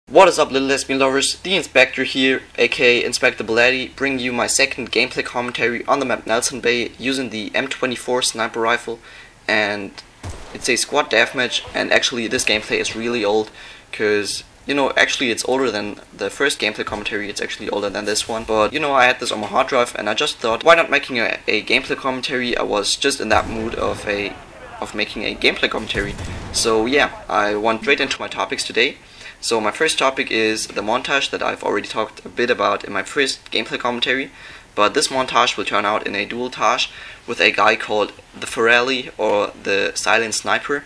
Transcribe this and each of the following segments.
What is up, little lesbian lovers? The Inspector here, aka Inspector Belletti, bringing you my second gameplay commentary on the map Nelson Bay using the M24 sniper rifle. And it's a squad deathmatch, and actually this gameplay is really old, because, actually it's older than the first gameplay commentary. It's actually older than this one. But, I had this on my hard drive, and I just thought, why not making a gameplay commentary? I was just in that mood of making a gameplay commentary. So yeah, I went straight into my topics today. So my first topic is the montage that I've already talked a bit about in my first gameplay commentary, but this montage will turn out in a dual-tage with a guy called the Ferrelli, or the Silent Sniper,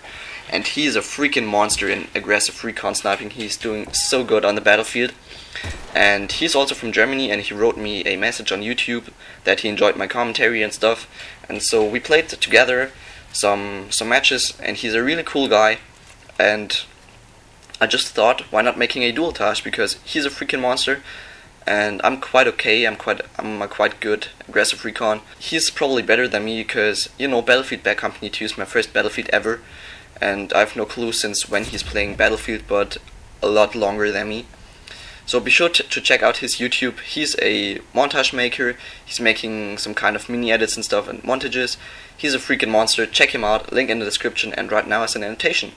and he's a freaking monster in Aggressive Recon sniping. He's doing so good on the battlefield, and he's also from Germany, and he wrote me a message on YouTube that he enjoyed my commentary and stuff, and so we played together some matches, and he's a really cool guy, and I just thought, why not making a dual-tage, because he's a freaking monster, and I'm quite okay. I'm a quite good Aggressive Recon. He's probably better than me, because Battlefield Bad Company 2 is my first Battlefield ever, and I have no clue since when he's playing Battlefield, but a lot longer than me. So be sure to check out his YouTube. He's a montage maker. He's making some kind of mini edits and stuff and montages. He's a freaking monster. Check him out. Link in the description, and right now as an annotation.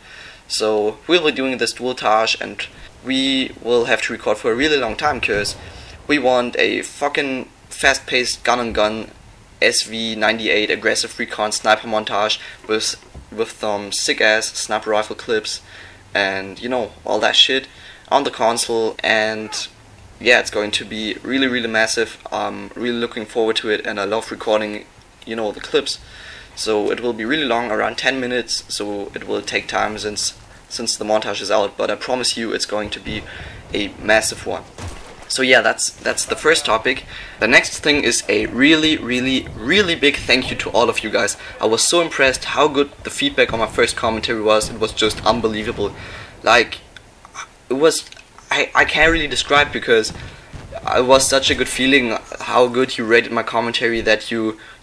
So we'll be doing this dual-tage, and we will have to record for a really long time, because we want a fucking fast-paced gun-on-gun SV98 Aggressive Recon sniper montage with some sick-ass sniper rifle clips and all that shit on the console. And yeah, it's going to be really massive. I'm really looking forward to it, and I love recording the clips. So it will be really long, around 10 minutes, so it will take time since the montage is out, but I promise you it's going to be a massive one. So yeah, that's the first topic. The next thing is a really big thank you to all of you guys. I was so impressed how good the feedback on my first commentary was. It was just unbelievable. Like, it was, I can't really describe, because it was such a good feeling how good you rated my commentary, that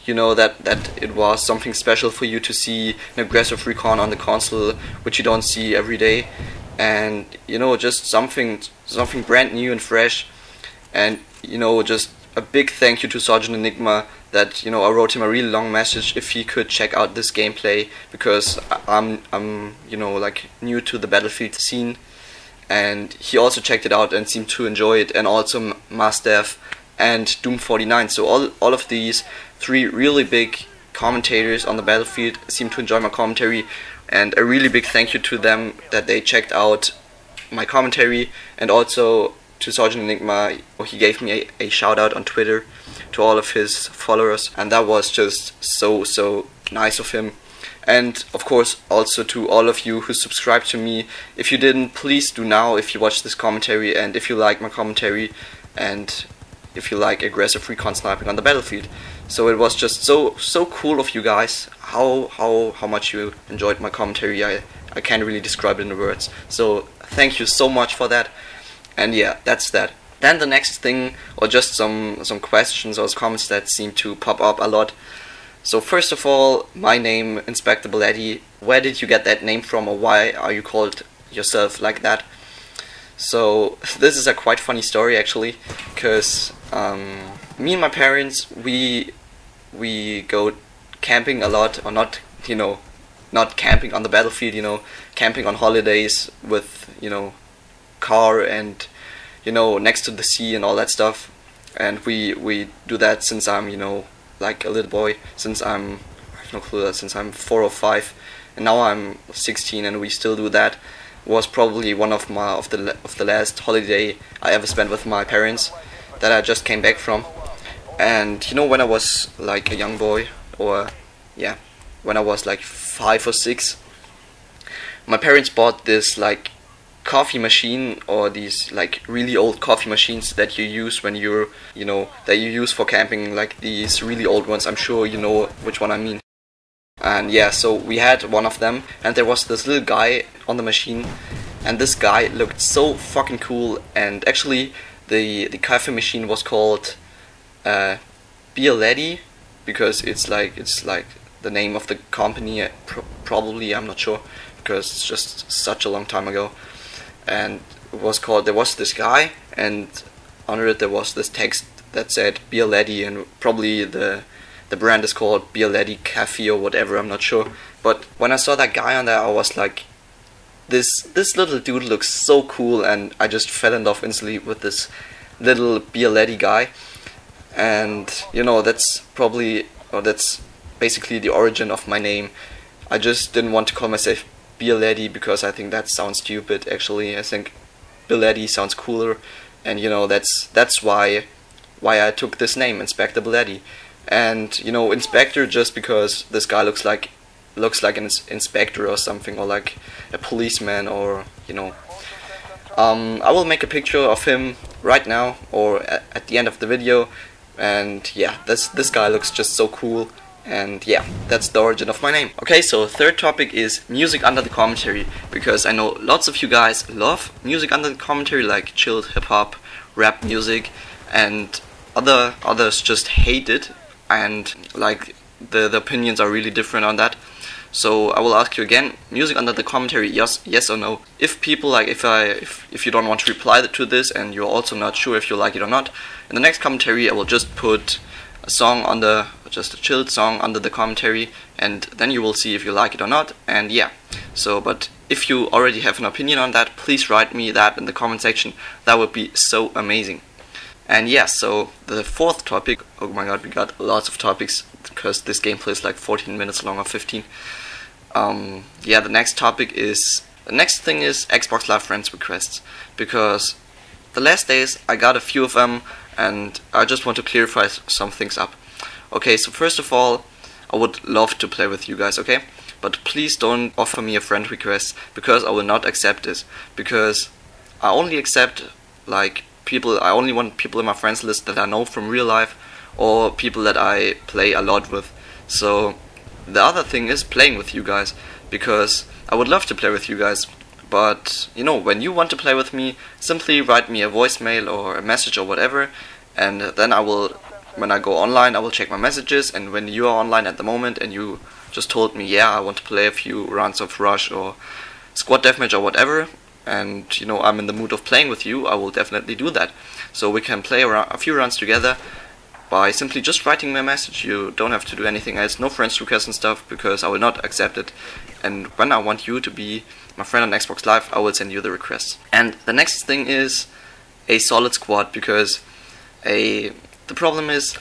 that it was something special for you to see an Aggressive Recon on the console, which you don't see every day, and just something brand new and fresh. And just a big thank you to Sergeant Enigma, that I wrote him a really long message if he could check out this gameplay, because I'm like new to the Battlefield scene, and he also checked it out and seemed to enjoy it, and also Mastev and Doom 49. So all of these three really big commentators on the Battlefield seem to enjoy my commentary, and a really big thank you to them that they checked out my commentary. And also to Sergeant Enigma, he gave me a shout out on Twitter to all of his followers, and that was just so nice of him. And of course also to all of you who subscribed to me. If you didn't, please do now if you watch this commentary, and if you like my commentary, and if you like Aggressive Recon sniping on the Battlefield. So it was just so cool of you guys, how much you enjoyed my commentary. I can't really describe it in words. So thank you so much for that. And yeah, that's that. Then the next thing, or just some questions or comments that seem to pop up a lot. So first of all, my name, Inspector Belletti. Where did you get that name from, or why are you called yourself like that? So this is a quite funny story, actually, because me and my parents, we go camping a lot, or not camping on the Battlefield, camping on holidays with car, and next to the sea and all that stuff. And we do that since I'm like a little boy, since I have no clue, since I'm 4 or 5, and now I'm 16, and we still do that. Was probably one of the last holiday I ever spent with my parents, that I just came back from. And when I was like a young boy, or yeah, when I was like 5 or 6, my parents bought this like coffee machine, or these like really old coffee machines that you use when you're that you use for camping, like these really old ones. I'm sure you know which one I mean. And yeah, so we had one of them, and there was this little guy on the machine, and this guy looked so fucking cool. And actually the coffee machine was called Bialetti, because it's like the name of the company, probably, I'm not sure, because it's just such a long time ago. And was called There Was This Guy, and under it there was this text that said Beer Laddie, and probably the brand is called Beer Laddie Cafe or whatever, I'm not sure. But when I saw that guy on there, I was like, this little dude looks so cool, and I just fell in love instantly with this little Beer Laddie guy. And you know, that's basically the origin of my name. I just didn't want to call myself Beer Laddie because I think that sounds stupid. Actually, I think Beer Laddie sounds cooler, and you know, that's why I took this name, Inspector Laddie. And you know, Inspector, just because this guy looks like an inspector or something, or like a policeman, or you know. I will make a picture of him right now or at the end of the video, and yeah, this guy looks just so cool. And yeah, that's the origin of my name. Okay, so third topic is music under the commentary, because I know lots of you guys love music under the commentary, like chilled hip-hop, rap music, and others just hate it, and like the opinions are really different on that. So I will ask you again, music under the commentary, yes or no? If people like, if you don't want to reply to this and you're also not sure if you like it or not, in the next commentary I will just put a song under, just a chilled song under the commentary, and then you will see if you like it or not. And yeah, so but if you already have an opinion on that, please write me that in the comment section. That would be so amazing. And yeah, so the fourth topic, oh my god, we got lots of topics because this gameplay is like 14 minutes long or 15. Yeah, the next thing is Xbox Live friends requests, because the last days I got a few of them, and I just want to clarify some things up. Okay, so first of all, I would love to play with you guys, okay? But please don't offer me a friend request, because I will not accept this, because I only accept like people, I only want people in my friends list that I know from real life, or people that I play a lot with. So the other thing is playing with you guys, because I would love to play with you guys, but you know, when you want to play with me, simply write me a voicemail or a message or whatever, and then I will, when I go online, I will check my messages. And when you are online at the moment and you just told me, yeah, I want to play a few rounds of Rush or Squad Deathmatch or whatever, and you know, I'm in the mood of playing with you, I will definitely do that. So we can play a few rounds together by simply just writing me a message. You don't have to do anything else, no friends requests and stuff, because I will not accept it. And when I want you to be my friend on Xbox Live, I will send you the request. And the next thing is a solid squad, because the problem is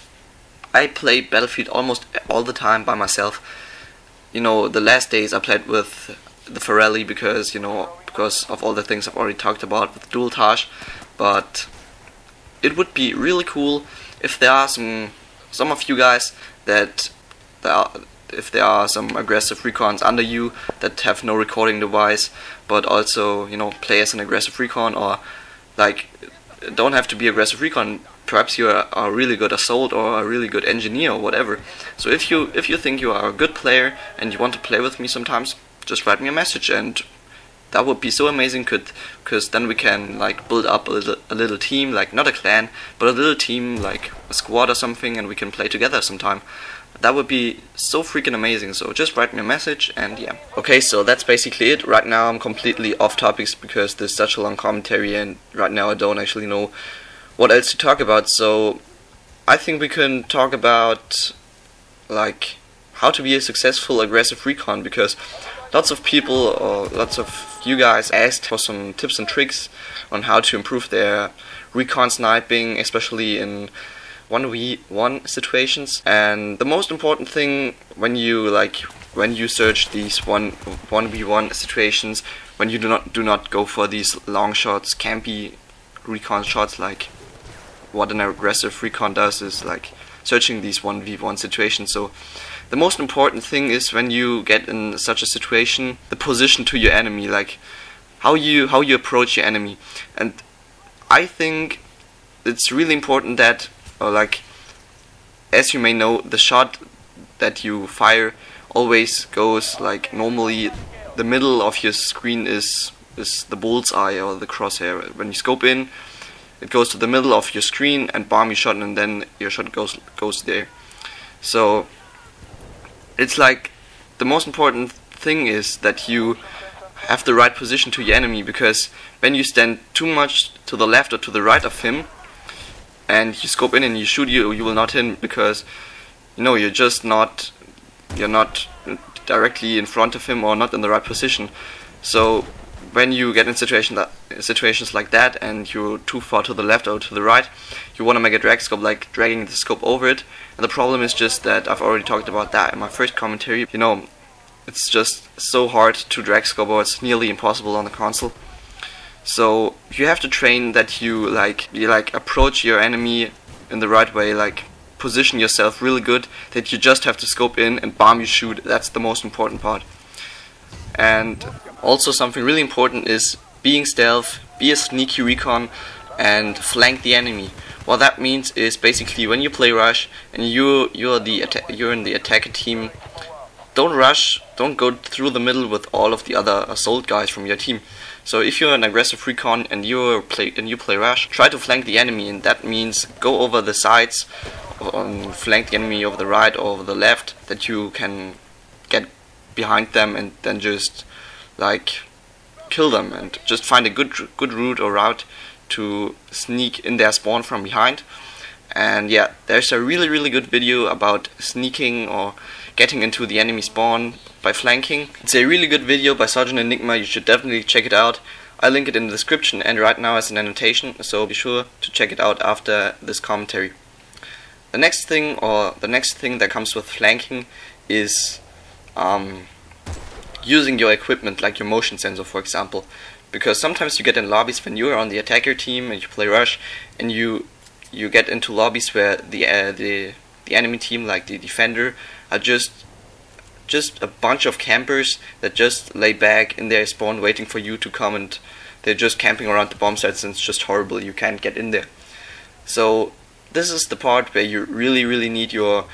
I play Battlefield almost all the time by myself. You know, the last days I played with the Ferrelli because, you know, because of all the things I've already talked about with dual Taj. But it would be really cool if there are some of you guys if there are some aggressive recons under you that have no recording device, but also, you know, play as an aggressive recon, or like, don't have to be aggressive recon. Perhaps you are a really good assault or a really good engineer or whatever. So if you think you are a good player and you want to play with me sometimes, just write me a message, and that would be so amazing, because then we can like build up a little team, like not a clan, but a little team, like a squad or something, and we can play together sometime. That would be so freaking amazing. So just write me a message, and yeah. Okay, so that's basically it. Right now I'm completely off topics because there's such a long commentary, and right now I don't actually know what else to talk about. So I think we can talk about like how to be a successful aggressive recon, because lots of people, or lots of you guys, asked for some tips and tricks on how to improve their recon sniping, especially in 1v1 situations. And the most important thing when you search these 1v1 situations, when you do not go for these long shots, campy recon shots, like what an aggressive recon does, is like searching these 1v1 situations. So the most important thing is, when you get in such a situation, the position to your enemy, like how you approach your enemy. And I think it's really important that, like, as you may know, the shot that you fire always goes, like, normally the middle of your screen is the bullseye or the crosshair. When you scope in, it goes to the middle of your screen and bomb your shot, and then your shot goes there. So it's like the most important thing is that you have the right position to your enemy, because when you stand too much to the left or to the right of him and you scope in and you shoot, you will not hit him, because you're just not directly in front of him or not in the right position. So when you get in situations like that and you're too far to the left or to the right, you want to make a drag scope, like dragging the scope over it. And the problem is just that I've already talked about that in my first commentary. It's just so hard to drag scope, or it's nearly impossible on the console. So you have to train that you approach your enemy in the right way, like position yourself really good, that you just have to scope in and bomb you shoot. That's the most important part. And also something really important is being stealth, be a sneaky recon, and flank the enemy. What that means is basically when you play rush and you're in the attacker team, don't rush, don't go through the middle with all of the other assault guys from your team. So if you're an aggressive recon and you play rush, try to flank the enemy, and that means go over the sides, flank the enemy over the right or over the left, that you can get behind them and then just kill them, and just find a good route or route to sneak in their spawn from behind. And yeah, there's a really good video about sneaking or getting into the enemy spawn by flanking. It's a really good video by Sergeant Enigma, you should definitely check it out. I'll link it in the description and right now as an annotation, so be sure to check it out after this commentary. The next thing that comes with flanking is using your equipment, like your motion sensor for example, because sometimes you get in lobbies when you are on the attacker team and you play rush, and you get into lobbies where the enemy team, like the defender, are just a bunch of campers that just lay back in their spawn waiting for you to come, and they're just camping around the bomb sites, and it's just horrible, you can't get in there. So this is the part where you really need your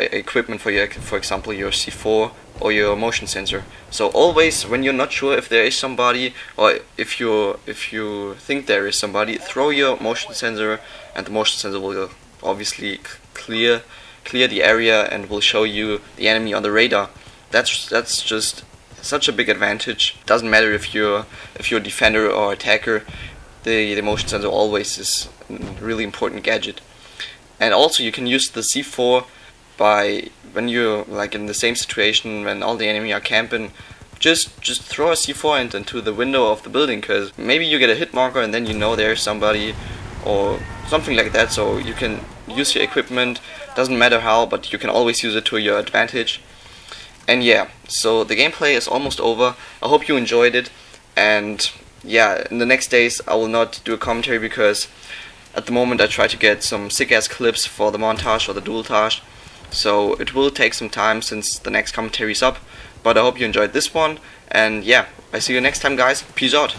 equipment for example your C4 or your motion sensor. So always when you're not sure if there is somebody, or if you think there is somebody, throw your motion sensor, and the motion sensor will obviously clear the area and will show you the enemy on the radar. That's just such a big advantage. Doesn't matter if you're a defender or attacker, the motion sensor always is a really important gadget. And also you can use the C4 by, when you're in the same situation when all the enemy are camping, just throw a C4 into the window of the building, because maybe you get a hit marker and then there's somebody or something like that. So you can use your equipment, doesn't matter how, but you can always use it to your advantage. And yeah, so the gameplay is almost over. I hope you enjoyed it, and yeah, in the next days I will not do a commentary because at the moment I try to get some sick ass clips for the montage or the dualtage. So it will take some time since the next commentary is up, but I hope you enjoyed this one, and yeah, I see you next time guys, peace out.